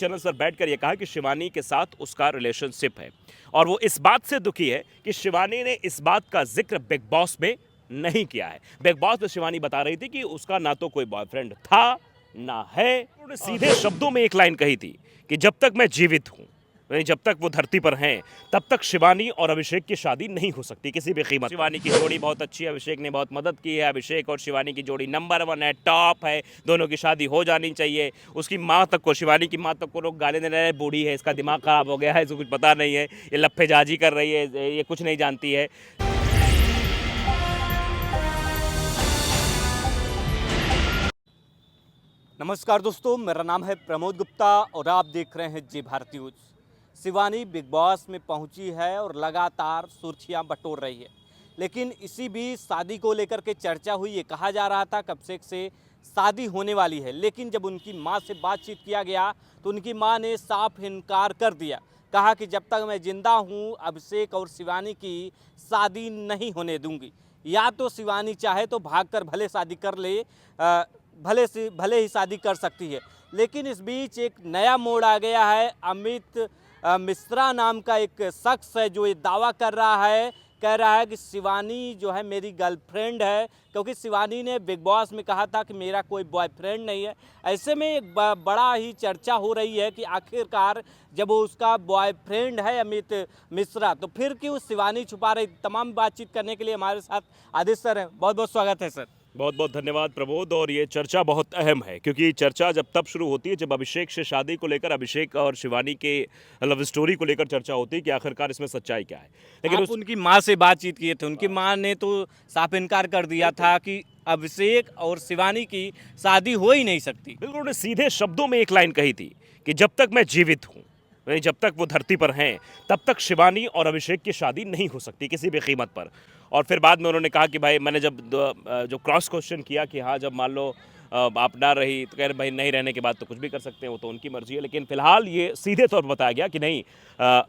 Channel पर बैठकर ये कहा कि शिवानी के साथ उसका रिलेशनशिप है और वो इस बात से दुखी है कि शिवानी ने इस बात का जिक्र बिग बॉस में नहीं किया है। बिग बॉस में शिवानी बता रही थी कि उसका ना तो कोई बॉयफ्रेंड था ना है। उन्होंने सीधे शब्दों में एक लाइन कही थी कि जब तक मैं जीवित हूं, यानी जब तक वो धरती पर हैं, तब तक शिवानी और अभिषेक की शादी नहीं हो सकती किसी भी कीमत। शिवानी की जोड़ी बहुत अच्छी है, अभिषेक ने बहुत मदद की है। अभिषेक और शिवानी की जोड़ी नंबर 1 है, टॉप है। दोनों की शादी हो जानी चाहिए। उसकी माँ तक को, शिवानी की माँ तक को लोग गाली दे रहे हैं, बूढ़ी है, इसका दिमाग खराब हो गया है, इसको कुछ पता नहीं है, ये लफ्फेजाजी कर रही है, ये कुछ नहीं जानती है। नमस्कार दोस्तों, मेरा नाम है प्रमोद गुप्ता और आप देख रहे हैं Zee Bharat news. Shivani Bigg Boss में पहुंची है और लगातार सुर्खियां बटोर रही है, लेकिन इसी बीच शादी को लेकर के चर्चा हुई। ये कहा जा रहा था कब से शादी होने वाली है, लेकिन जब उनकी मां से बातचीत किया गया तो उनकी मां ने साफ इनकार कर दिया। कहा कि जब तक मैं जिंदा हूं, अभिषेक और शिवानी की शादी नहीं होने दूंगी। या तो शिवानी चाहे तो भागकर भले शादी कर ले, भले ही शादी कर सकती है। लेकिन इस बीच एक नया मोड़ आ गया है। अमित मिश्रा नाम का एक शख्स है जो ये दावा कर रहा है, कह रहा है कि शिवानी जो है मेरी गर्लफ्रेंड है, क्योंकि शिवानी ने बिग बॉस में कहा था कि मेरा कोई बॉयफ्रेंड नहीं है। ऐसे में एक बड़ा ही चर्चा हो रही है कि आखिरकार जब वो उसका बॉयफ्रेंड है अमित मिश्रा, तो फिर क्यों शिवानी छुपा रही। तमाम बातचीत करने के लिए हमारे साथ आदित्य सर हैं। बहुत बहुत स्वागत है सर। बहुत बहुत धन्यवाद प्रमोद। और ये चर्चा बहुत अहम है, क्योंकि चर्चा जब तब शुरू होती है जब अभिषेक से शादी को लेकर, अभिषेक और शिवानी के लव स्टोरी को लेकर चर्चा होती है कि आखिरकार इसमें सच्चाई क्या है। लेकिन आप उनकी माँ से बातचीत किए थे, उनकी माँ ने तो साफ इनकार कर दिया था कि अभिषेक और शिवानी की शादी हो ही नहीं सकती। बिल्कुल, उन्होंने सीधे शब्दों में एक लाइन कही थी कि जब तक मैं जीवित हूँ, यानी जब तक वो धरती पर हैं, तब तक शिवानी और अभिषेक की शादी नहीं हो सकती किसी भी कीमत पर। और फिर बाद में उन्होंने कहा कि भाई, मैंने जब जो क्रॉस क्वेश्चन किया कि हाँ, जब मान लो आप ना रही, तो कह रहे भाई नहीं रहने के बाद तो कुछ भी कर सकते हैं, वो तो उनकी मर्जी है। लेकिन फिलहाल ये सीधे तौर पर बताया गया कि नहीं,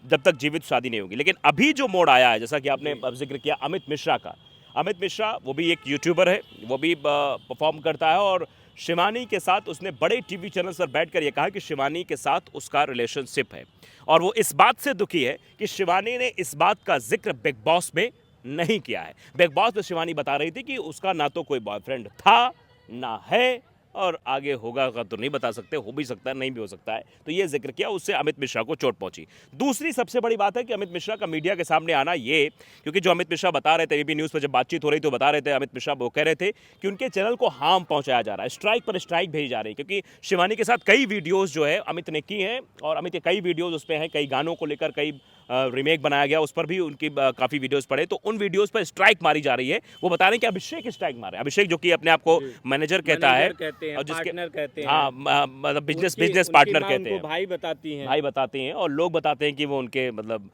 जब तक जीवित शादी नहीं होगी। लेकिन अभी जो मोड़ आया है, जैसा कि आपने जिक्र किया अमित मिश्रा का, अमित मिश्रा वो भी एक यूट्यूबर है, वो भी परफॉर्म करता है और शिवानी के साथ उसने बड़े टीवी चैनल पर बैठकर ये कहा कि शिवानी के साथ उसका रिलेशनशिप है और वो इस बात से दुखी है कि शिवानी ने इस बात का जिक्र बिग बॉस में नहीं किया है। बिग बॉस में शिवानी बता रही थी कि उसका ना तो कोई बॉयफ्रेंड था ना है और आगे होगा का तो नहीं बता सकते, हो भी सकता है, नहीं भी हो सकता है। तो ये जिक्र किया, उससे अमित मिश्रा को चोट पहुंची। दूसरी सबसे बड़ी बात है कि अमित मिश्रा का मीडिया के सामने आना, ये क्योंकि जो अमित मिश्रा बता रहे थे एबीपी न्यूज़ पर जब बातचीत हो रही तो बता रहे थे, अमित मिश्रा वो कह रहे थे कि उनके चैनल को हार्म पहुंचाया जा रहा है, स्ट्राइक पर स्ट्राइक भेजी जा रही है। क्योंकि शिवानी के साथ कई वीडियोज़ जो है अमित ने की हैं और अमित के कई वीडियोज़ उस पर हैं, कई गानों को लेकर कई रीमेक बनाया गया, उस पर भी उनकी काफ़ी वीडियोस पड़े, तो उन वीडियोस पर स्ट्राइक मारी जा रही है। वो बता रहे हैं कि अभिषेक स्ट्राइक मारे, अभिषेक जो कि अपने आप को मैनेजर कहता है और जिसके कहते हैं, हाँ, मतलब बिजनेस पार्टनर कहते हैं, भाई बताती हैं और लोग बताते हैं कि वो उनके मतलब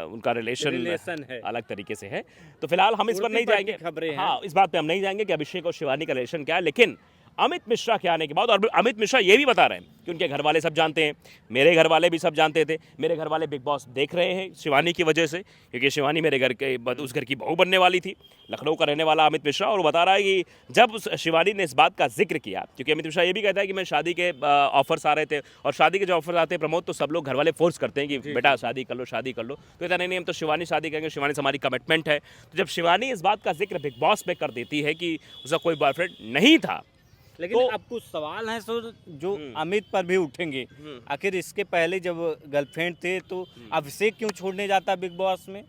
उनका रिलेशन है, अलग तरीके से है। तो फिलहाल हम इस पर नहीं जाएंगे, खबरें हाँ, इस बात पे हम नहीं जाएंगे कि अभिषेक और शिवानी का रिलेशन क्या है। लेकिन अमित मिश्रा के आने के बाद, और अमित मिश्रा ये भी बता रहे हैं कि उनके घर वाले सब जानते हैं, मेरे घर वाले भी सब जानते थे, मेरे घर वाले बिग बॉस देख रहे हैं शिवानी की वजह से, क्योंकि शिवानी मेरे घर के उस घर की बहू बनने वाली थी, लखनऊ का रहने वाला अमित मिश्रा। और वो बता रहा है कि जब शिवानी ने इस बात का जिक्र किया, क्योंकि अमित मिश्रा ये भी कहता है कि मैं शादी के ऑफर्स आ रहे थे, और शादी के जो ऑफर्स आते हैं प्रमोद, तो सब लोग घर वाले फोर्स करते हैं कि बेटा शादी कर लो, शादी कर लो। तो कहता नहीं, हम तो शिवानी शादी करेंगे, शिवानी से हमारी कमिटमेंट है। तो जब शिवानी इस बात का जिक्र बिग बॉस में कर देती है कि उसका कोई बॉयफ्रेंड नहीं था, लेकिन तो अब कुछ सवाल हैं सर जो अमित पर भी उठेंगे। आखिर इसके पहले जब गर्लफ्रेंड थे तो अभिषेक क्यों छोड़ने जाता बिग बॉस में?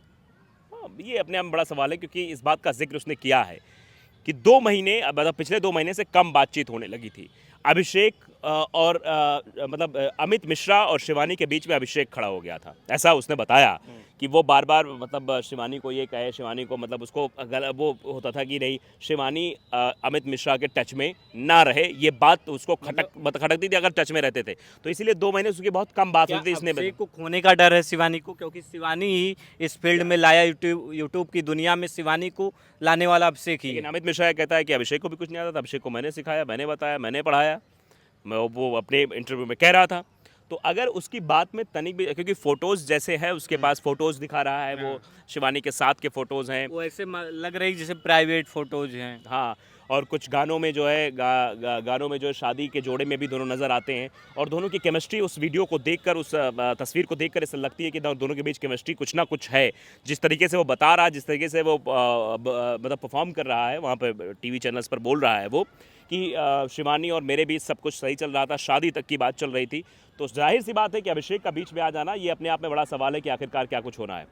ये अपने आप में बड़ा सवाल है, क्योंकि इस बात का जिक्र उसने किया है कि 2 महीने, मतलब पिछले 2 महीने से कम बातचीत होने लगी थी। अभिषेक और मतलब अमित मिश्रा और शिवानी के बीच में अभिषेक खड़ा हो गया था, ऐसा उसने बताया कि वो बार बार मतलब शिवानी को ये कहे, शिवानी को मतलब उसको अगर वो होता था कि नहीं, शिवानी अमित मिश्रा के टच में ना रहे, ये बात उसको खटकती थी अगर टच में रहते थे। तो इसीलिए 2 महीने उसकी बहुत कम बात होती थी। इसने अभिषेक को खोने का डर है शिवानी को, क्योंकि शिवानी ही इस फील्ड में लाया, यूट्यूब की दुनिया में शिवानी को लाने वाला अभिषेक ही। लेकिन अमित मिश्रा ये कहता है कि अभिषेक को भी कुछ नहीं आता था, अभिषेक को मैंने सिखाया, मैंने बताया, मैंने पढ़ाया, मैं वो अपने इंटरव्यू में कह रहा था। तो अगर उसकी बात में तनिक भी, क्योंकि फोटोज़ जैसे है उसके पास, फोटोज़ दिखा रहा है वो शिवानी के साथ के फोटोज़ हैं, वो ऐसे लग रही जैसे प्राइवेट फोटोज हैं। हाँ, और कुछ गानों में जो है गानों में जो है शादी के जोड़े में भी दोनों नज़र आते हैं और दोनों की केमिस्ट्री उस वीडियो को देखकर उस तस्वीर को देखकर ऐसा लगती है कि दोनों के बीच केमिस्ट्री कुछ ना कुछ है। जिस तरीके से वो बता रहा है, जिस तरीके से वो मतलब परफॉर्म कर रहा है वहाँ पे टीवी चैनल्स पर बोल रहा है वो कि शिवानी और मेरे बीच सब कुछ सही चल रहा था, शादी तक की बात चल रही थी। तो जाहिर सी बात है कि अभिषेक का बीच में आ जाना ये अपने आप में बड़ा सवाल है कि आखिरकार क्या कुछ होना है।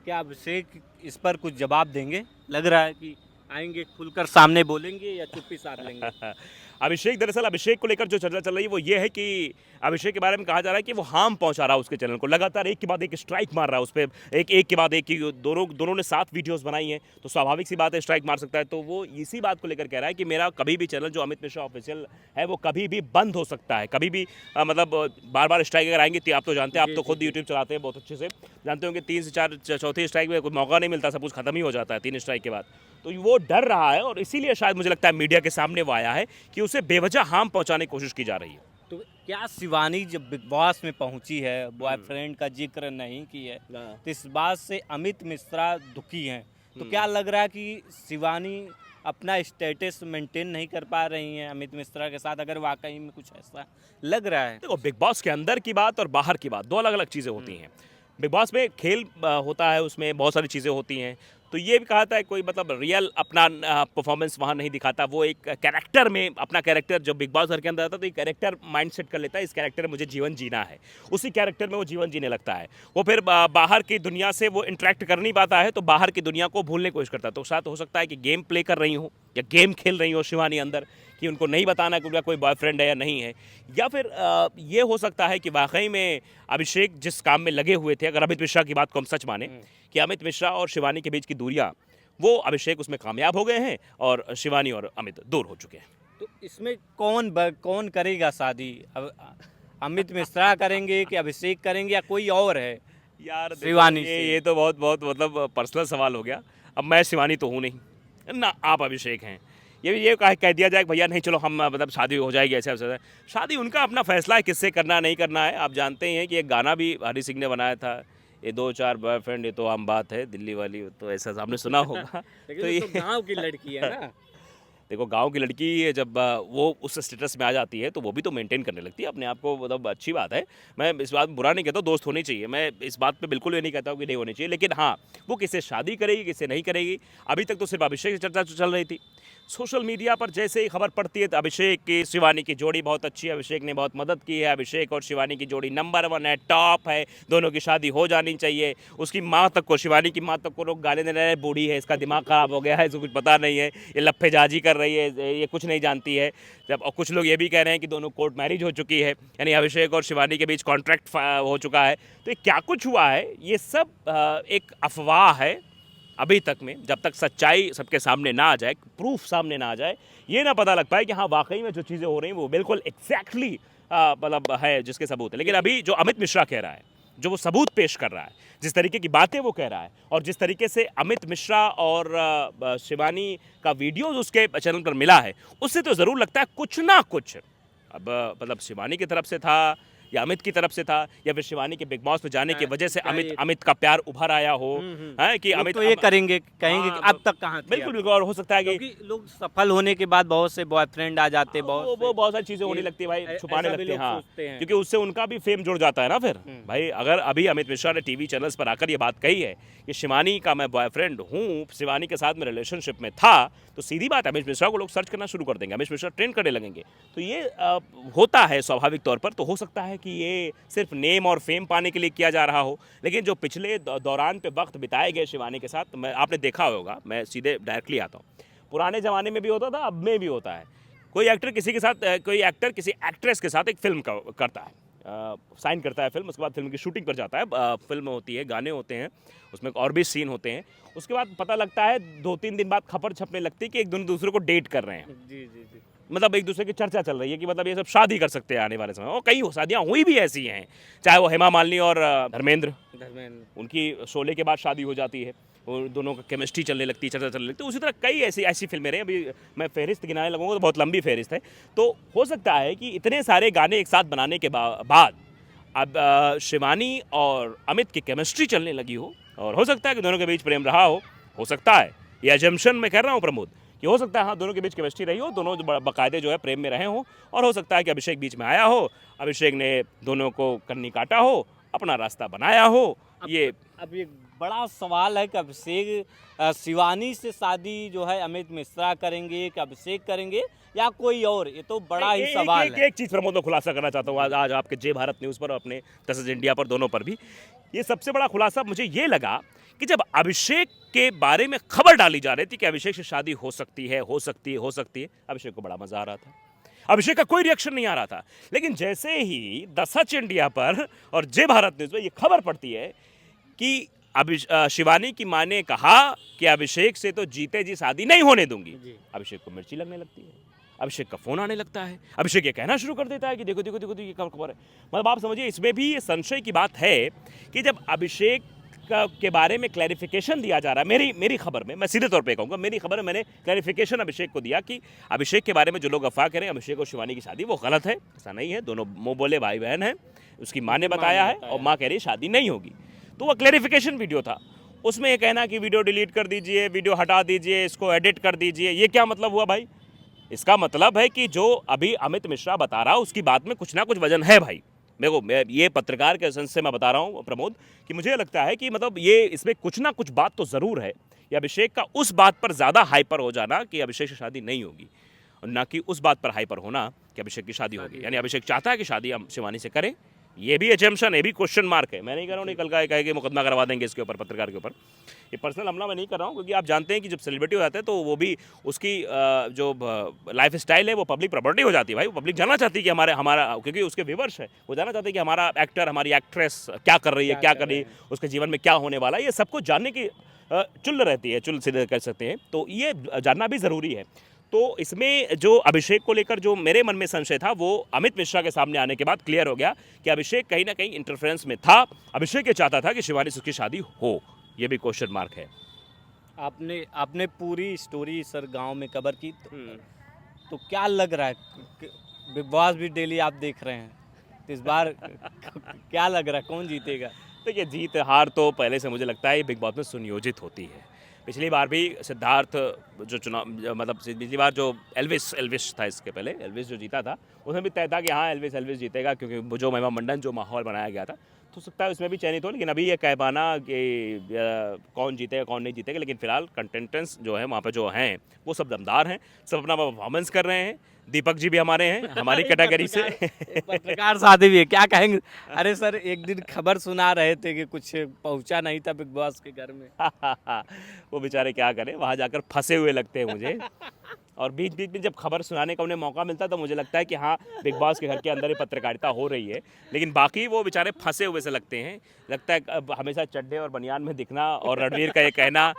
क्या अभिषेक इस पर कुछ जवाब देंगे? लग रहा है कि आएंगे, खुलकर सामने बोलेंगे या चुप्पी साध लेंगे? दरअसल अभिषेक को लेकर जो चर्चा चल रही है वो ये है कि अभिषेक के बारे में कहा जा रहा है कि वो हार्म पहुंचा रहा है उसके चैनल को, लगातार एक के बाद एक स्ट्राइक मार रहा है उस पर, एक के बाद एक की दोनों ने 7 वीडियोस बनाई हैं, तो स्वाभाविक सी बात है स्ट्राइक मार सकता है। तो वो इसी बात को लेकर कह रहा है कि मेरा कभी भी चैनल जो अमित मिश्रा ऑफिशियल है वो कभी भी बंद हो सकता है, कभी भी मतलब बार बार स्ट्राइक अगर आएंगे तो आप तो जानते हैं, आप तो खुद यूट्यूब चलाते हैं बहुत अच्छे से, जानते होंगे 3 से 4 चौथी स्ट्राइक में कोई मौका नहीं मिलता, सब कुछ खत्म ही हो जाता है 3 स्ट्राइक के बाद। तो वो डर रहा है और इसीलिए शायद मुझे लगता है मीडिया के सामने वो आया है कि उसे बेवजह हार्म पहुंचाने की कोशिश की जा रही है। तो क्या शिवानी जब बिग बॉस में पहुंची है, बॉयफ्रेंड का जिक्र नहीं की है, तो इस बात से अमित मिश्रा दुखी हैं। तो क्या लग रहा है कि शिवानी अपना स्टेटस मेंटेन नहीं कर पा रही हैं अमित मिश्रा के साथ, अगर वाकई में कुछ ऐसा लग रहा है? देखो, बिग बॉस के अंदर की बात और बाहर की बात 2 अलग अलग चीज़ें होती हैं। बिग बॉस में खेल होता है, उसमें बहुत सारी चीज़ें होती हैं, तो ये भी कहा था कोई मतलब रियल अपना परफॉर्मेंस वहाँ नहीं दिखाता, वो एक कैरेक्टर में अपना कैरेक्टर जब बिग बॉस घर के अंदर आता है तो एक कैरेक्टर माइंडसेट कर लेता है, इस कैरेक्टर में मुझे जीवन जीना है, उसी कैरेक्टर में वो जीवन जीने लगता है। वो फिर बाहर की दुनिया से वो इंटरेक्ट कर नहीं पाता है, तो बाहर की दुनिया को भूलने की कोशिश करता है। तो शायद हो सकता है कि गेम प्ले कर रही हो या गेम खेल रही हो शिवानी अंदर, कि उनको नहीं बताना कि उनका कोई बॉयफ्रेंड है या नहीं है, या फिर ये हो सकता है कि वाकई में अभिषेक जिस काम में लगे हुए थे, अगर अमित मिश्रा की बात को हम सच माने कि अमित मिश्रा और शिवानी के बीच की दूरियां, वो अभिषेक उसमें कामयाब हो गए हैं और शिवानी और अमित दूर हो चुके हैं। तो इसमें कौन करेगा शादी? अब अमित मिश्रा करेंगे कि अभिषेक करेंगे या कोई और है? यार शिवानी ये तो बहुत मतलब पर्सनल सवाल हो गया। अब मैं शिवानी तो हूँ नहीं ना, आप अभिषेक हैं, ये कह दिया जाए कि भैया नहीं चलो हम मतलब शादी हो जाएगी ऐसे ऐसे। शादी उनका अपना फैसला है, किससे करना नहीं करना है। आप जानते ही हैं कि एक गाना भी हरी सिंह ने बनाया था, ये 2-4 बॉयफ्रेंड ये तो आम बात है, दिल्ली वाली, तो ऐसा आपने सुना होगा। तो ये गांव की लड़की है ना। देखो, गांव की लड़की जब वो उस स्टेटस में आ जाती है तो वो भी तो मेंटेन करने लगती है अपने आप को, मतलब अच्छी बात है। मैं इस बात बुरा नहीं कहता, दोस्त होनी चाहिए, मैं इस बात पे बिल्कुल ये नहीं कहता हूँ कि नहीं होनी चाहिए, लेकिन हाँ, वो किससे शादी करेगी किससे नहीं करेगी, अभी तक तो सिर्फ अभिषेक की चर्चा चल रही थी। सोशल मीडिया पर जैसे ही खबर पड़ती है तो अभिषेक की शिवानी की जोड़ी बहुत अच्छी है, अभिषेक ने बहुत मदद की है, अभिषेक और शिवानी की जोड़ी नंबर 1 है, टॉप है, दोनों की शादी हो जानी चाहिए। उसकी माँ तक को, शिवानी की माँ तक को लोग गाली दे रहे हैं, बूढ़ी है, इसका दिमाग खराब हो गया है, इसको कुछ पता नहीं है, ये लफ्फेजाजी कर रही है, ये कुछ नहीं जानती है। जब और कुछ लोग ये भी कह रहे हैं कि दोनों कोर्ट मैरिज हो चुकी है, यानी अभिषेक और शिवानी के बीच कॉन्ट्रैक्ट हो चुका है। तो ये क्या कुछ हुआ है, ये सब एक अफवाह है अभी तक में, जब तक सच्चाई सबके सामने ना आ जाए, प्रूफ सामने ना आ जाए, ये ना पता लग पाए कि हाँ वाकई में जो चीज़ें हो रही हैं वो बिल्कुल एग्जैक्टली मतलब है जिसके सबूत है। लेकिन अभी जो अमित मिश्रा कह रहा है, जो वो सबूत पेश कर रहा है, जिस तरीके की बातें वो कह रहा है और जिस तरीके से अमित मिश्रा और शिवानी का वीडियो उसके चैनल पर मिला है, उससे तो ज़रूर लगता है कुछ ना कुछ अब मतलब शिवानी की तरफ से था या अमित की तरफ से था, या फिर शिवानी के बिग बॉस में जाने की वजह से अमित का प्यार उभर आया हो, है कि अमित तो ये कहेंगे कि अब तक कहाँ थे? बिल्कुल बिल्कुल, और हो सकता है कि लोग सफल होने के बाद बहुत से बॉयफ्रेंड आ जाते, बहुत सारी चीजें होने लगती है भाई, छुपाने लगते हैं। हाँ, हैं। क्योंकि उससे उनका भी फेम जुड़ जाता है ना फिर भाई। अगर अभी अमित मिश्रा ने टीवी चैनल्स पर आकर ये बात कही है कि शिवानी का मैं बॉयफ्रेंड हूँ, शिवानी के साथ मैं रिलेशनशिप में था, तो सीधी बात है अमित मिश्रा को लोग सर्च करना शुरू कर देंगे, अमित मिश्रा ट्रेंड करने लगेंगे। तो ये होता है स्वाभाविक तौर पर। तो हो सकता है कि ये सिर्फ नेम और फेम पाने के लिए किया जा रहा हो, लेकिन जो पिछले दौरान पे वक्त बिताए गए शिवानी के साथ, मैं आपने देखा होगा, मैं सीधे डायरेक्टली आता हूँ, पुराने ज़माने में भी होता था, अब में भी होता है। कोई एक्टर किसी के साथ, कोई एक्टर किसी एक्ट्रेस के साथ एक फिल्म करता है, साइन करता है फिल्म, उसके बाद फिल्म की शूटिंग पर जाता है, फिल्म होती है, गाने होते हैं, उसमें और भी सीन होते हैं, उसके बाद पता लगता है 2-3 दिन बाद खबर छपने लगती है कि एक दूसरे को डेट कर रहे हैं। जी। मतलब एक दूसरे की चर्चा चल रही है कि मतलब ये सब शादी कर सकते हैं आने वाले समय, और कई शादियाँ हुई भी ऐसी हैं, चाहे वो हेमा मालिनी और धर्मेंद्र, उनकी शोले के बाद शादी हो जाती है, और दोनों का केमिस्ट्री चलने लगती है, चर्चा चलने लगती है। उसी तरह कई ऐसी फिल्में रही, अभी मैं फहरिस्त गिनाने लगूंगा तो बहुत लंबी फहरिस्त है। तो हो सकता है कि इतने सारे गाने एक साथ बनाने के बाद अब शिवानी और अमित की केमिस्ट्री चलने लगी हो, और हो सकता है कि दोनों के बीच प्रेम रहा हो सकता है, ये अजम्पशन मैं कर रहा हूँ प्रमोद, कि हो सकता है हाँ दोनों के बीच केमिस्ट्री रही हो, दोनों बाकायदे जो है प्रेम में रहे हों, और हो सकता है कि अभिषेक बीच में आया हो, अभिषेक ने दोनों को कन्नी काटा हो, अपना रास्ता बनाया हो। ये अब ये बड़ा सवाल है कि अभिषेक शिवानी से शादी जो है अमित मिश्रा करेंगे कि अभिषेक करेंगे या कोई और, ये तो बड़ा ही सवाल है। एक चीज़ प्रमोद में खुलासा करना चाहता हूँ आज आपके जय भारत न्यूज़ पर और अपने दस इंडिया पर, दोनों पर भी ये सबसे बड़ा खुलासा मुझे ये लगा कि जब अभिषेक के बारे में खबर डाली जा रही थी कि अभिषेक से शादी हो सकती है, अभिषेक को बड़ा मजा आ रहा था, अभिषेक का कोई रिएक्शन नहीं आ रहा था। लेकिन जैसे ही द सच इंडिया पर और जय भारत न्यूज़ में ये खबर पड़ती है कि शिवानी की मां ने कहा कि अभिषेक से तो जीते जी शादी नहीं होने दूंगी, अभिषेक को मिर्ची लगने लगती है, अभिषेक का फोन आने लगता है, अभिषेक ये कहना शुरू कर देता है कि देखो देखो देखो ये खबर है। मतलब आप समझिए इसमें भी ये संशय की बात है कि जब अभिषेक के बारे में क्लैरिफिकेशन दिया जा रहा है, मेरी खबर में, मैं सीधे तौर पे कहूँगा, मेरी खबर में मैंने क्लैरिफिकेशन अभिषेक को दिया कि अभिषेक के बारे में जो लोग अफवाह करें अभिषेक और शिवानी की शादी, वो गलत है, ऐसा नहीं है, दोनों मुँह बोले भाई बहन हैं, उसकी माँ ने बताया है और माँ कह रही शादी नहीं होगी। तो वह क्लैरिफिकेशन वीडियो था, उसमें ये कहना कि वीडियो डिलीट कर दीजिए, वीडियो हटा दीजिए, इसको एडिट कर दीजिए, ये क्या मतलब हुआ भाई? इसका मतलब है कि जो अभी अमित मिश्रा बता रहा उसकी बात में कुछ ना कुछ वजन है भाई। देखो मैं ये पत्रकार के सेंस से मैं बता रहा हूँ प्रमोद कि मुझे लगता है कि मतलब ये इसमें कुछ ना कुछ बात तो ज़रूर है। ये अभिषेक का उस बात पर ज़्यादा हाइपर हो जाना कि अभिषेक से शादी नहीं होगी, और ना कि उस बात पर हाइपर होना कि अभिषेक की शादी होगी। यानी अभिषेक चाहता है कि शादी हम शिवानी से करें, ये भी एजम्पशन, ये भी क्वेश्चन मार्क है। मैं नहीं कह रहा हूँ निकल का कहे कि मुकदमा करवा देंगे इसके ऊपर, पत्रकार के ऊपर, ये पर्सनल हमला मैं नहीं कर रहा हूँ, क्योंकि आप जानते हैं कि जब सेलिब्रिटी हो जाते हैं तो वो भी उसकी जो लाइफ स्टाइल है वो पब्लिक प्रॉपर्टी हो जाती है भाई। वो पब्लिक जानना चाहती है कि हमारा क्योंकि उसके व्यूवर्स है, वो जानना चाहते हैं कि हमारा एक्टर, हमारी एक्ट्रेस क्या कर रही है, क्या कर रही है, उसके जीवन में क्या होने वाला है, ये सब कुछ जानने की चुल रहती है, चुल सीधे कर सकते हैं, तो ये जानना भी ज़रूरी है। तो इसमें जो अभिषेक को लेकर जो मेरे मन में संशय था वो अमित मिश्रा के सामने आने के बाद क्लियर हो गया कि अभिषेक कहीं ना कहीं इंटरफेरेंस में था। अभिषेक ये चाहता था कि शिवानी से उसकी शादी हो, ये भी क्वेश्चन मार्क है। आपने पूरी स्टोरी सर गांव में कवर की, तो क्या लग रहा है, बिग बॉस भी डेली आप देख रहे हैं, तो इस बार क्या लग रहा है कौन जीतेगा? देखिए जीत हार तो पहले से मुझे लगता है बिग बॉस में सुनियोजित होती है। पिछली बार भी सिद्धार्थ जो चुनाव, मतलब पिछली बार जो एल्विस था, इसके पहले एल्विस जो जीता था उसमें भी तय था कि हाँ एल्विस जीतेगा, क्योंकि जो महिमा मंडन जो माहौल बनाया गया था, तो सकता है उसमें भी चयनित हो। लेकिन अभी ये कह पाना कि कौन जीतेगा कौन नहीं जीतेगा, लेकिन फिलहाल कंटेस्टेंट्स जो है वहाँ पे जो हैं वो सब दमदार हैं, सब अपना परफॉर्मेंस कर रहे हैं। दीपक जी भी हमारे हैं, हमारी कैटेगरी से। पत्रकार साथी भी है, क्या कहेंगे? अरे सर एक दिन खबर सुना रहे थे कि कुछ पहुंचा नहीं था बिग बॉस के घर में। वो बेचारे क्या करें, वहाँ जाकर फंसे हुए लगते हैं मुझे। और बीच बीच में जब खबर सुनाने का उन्हें मौका मिलता है तो मुझे लगता है कि हाँ बिग बॉस के घर के अंदर ही पत्रकारिता हो रही है, लेकिन बाकी वो बेचारे फंसे हुए से लगते हैं। लगता है अब हमेशा चड्ढे और बनियान में दिखना, और रणवीर का ये कहना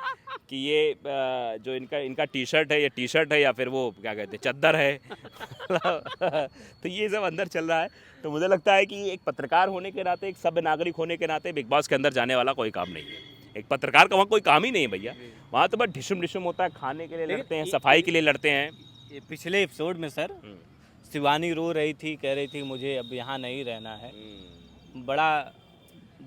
कि ये जो इनका टी शर्ट है, ये टी शर्ट है या फिर वो क्या कहते हैं चद्दर है। तो ये सब अंदर चल रहा है। तो मुझे लगता है कि एक पत्रकार होने के नाते, एक सभ्य नागरिक होने के नाते बिग बॉस के अंदर जाने वाला कोई काम नहीं है। एक पत्रकार का वहाँ कोई काम ही नहीं है भैया, वहाँ तो बस ढिशुम होता है, खाने के लिए लड़ते हैं, सफाई के लिए लड़ते हैं। ये पिछले एपिसोड में सर शिवानी रो रही थी, कह रही थी मुझे अब यहाँ नहीं रहना है, बड़ा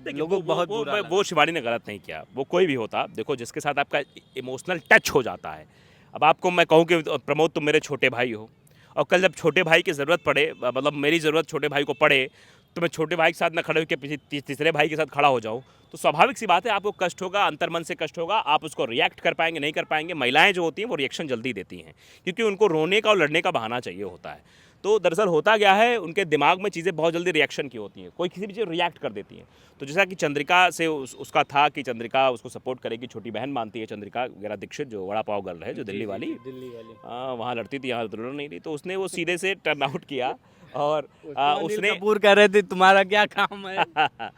लोगों को बहुत बुरा लगा। वो शिवानी ने गलत नहीं किया, वो कोई भी होता। देखो जिसके साथ आपका इमोशनल टच हो जाता है, अब आपको मैं कहूँ कि प्रमोद तुम मेरे छोटे भाई हो, और कल जब छोटे भाई की ज़रूरत पड़े, मतलब मेरी ज़रूरत छोटे भाई को पड़े, तो मैं छोटे भाई के साथ न खड़े होकर तीसरे भाई के साथ खड़ा हो जाऊँ, तो स्वाभाविक सी बात है आपको कष्ट होगा, अंतर्मन से कष्ट होगा, आप उसको रिएक्ट कर पाएंगे नहीं कर पाएंगे। महिलाएं जो होती हैं वो रिएक्शन जल्दी देती हैं, क्योंकि उनको रोने का और लड़ने का बहाना चाहिए होता है। तो दरअसल होता क्या है, उनके दिमाग में चीज़ें बहुत जल्दी रिएक्शन की होती हैं, कोई किसी भी चीज़ रिएक्ट कर देती हैं। तो जैसा कि चंद्रिका से उसका था कि चंद्रिका उसको सपोर्ट करेगी, छोटी बहन मानती है चंद्रिका वगैरह दीक्षित, जो वड़ा पाव गर्ल है, जो दिल्ली वाली, वहाँ लड़ती थी, यहाँ तो नहीं थी, तो उसने वो सीधे से टर्न आउट किया। और उसने कपूर कह रहे थे तुम्हारा क्या काम है।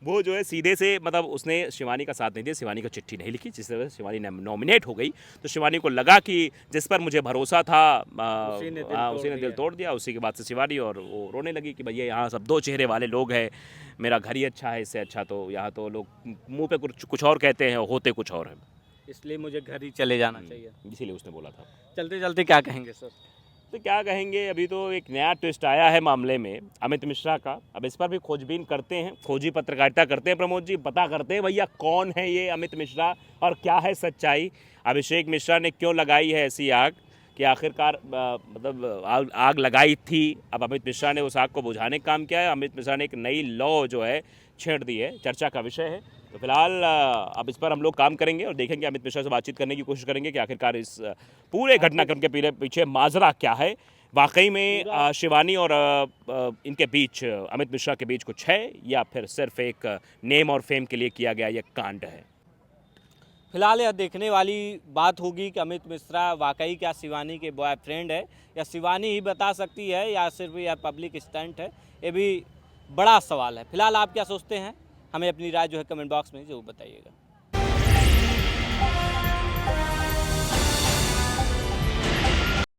वो जो है सीधे से, मतलब उसने शिवानी का साथ नहीं दिया, शिवानी को चिट्ठी नहीं लिखी, जिससे वजह से शिवानी नॉमिनेट हो गई। तो शिवानी को लगा कि जिस पर मुझे भरोसा था उसी ने दिल तोड़ दिया। उसी के बाद से शिवानी और वो रोने लगी कि भैया यहाँ सब दो चेहरे वाले लोग हैं, मेरा घर ही अच्छा है, इससे अच्छा तो यहाँ तो लोग मुँह पे कुछ और कहते हैं, होते कुछ और हैं, इसलिए मुझे घर ही चले जाना चाहिए। इसीलिए उसने बोला था। चलते चलते क्या कहेंगे सर? तो क्या कहेंगे, अभी तो एक नया ट्विस्ट आया है मामले में अमित मिश्रा का। अब इस पर भी खोजबीन करते हैं, खोजी पत्रकारिता करते हैं प्रमोद जी, पता करते हैं भैया कौन है ये अमित मिश्रा और क्या है सच्चाई। अभिषेक मिश्रा ने क्यों लगाई है ऐसी आग कि आखिरकार मतलब आग लगाई थी, अब अमित मिश्रा ने उस आग को बुझाने का काम किया है। अमित मिश्रा ने एक नई लॉ जो है छेड़ दी है, चर्चा का विषय है। तो फिलहाल अब इस पर हम लोग काम करेंगे और देखेंगे, अमित मिश्रा से बातचीत करने की कोशिश करेंगे कि आखिरकार इस पूरे घटनाक्रम के पीछे माजरा क्या है। वाकई में शिवानी और इनके बीच, अमित मिश्रा के बीच कुछ है या फिर सिर्फ एक नेम और फेम के लिए किया गया यह कांड है। फिलहाल यह देखने वाली बात होगी कि अमित मिश्रा वाकई क्या शिवानी के बॉयफ्रेंड है, या शिवानी ही बता सकती है, या सिर्फ यह पब्लिक स्टंट है। ये भी बड़ा सवाल है। फिलहाल आप क्या सोचते हैं, हमें अपनी राय जो है कमेंट बॉक्स में जरूर बताइएगा।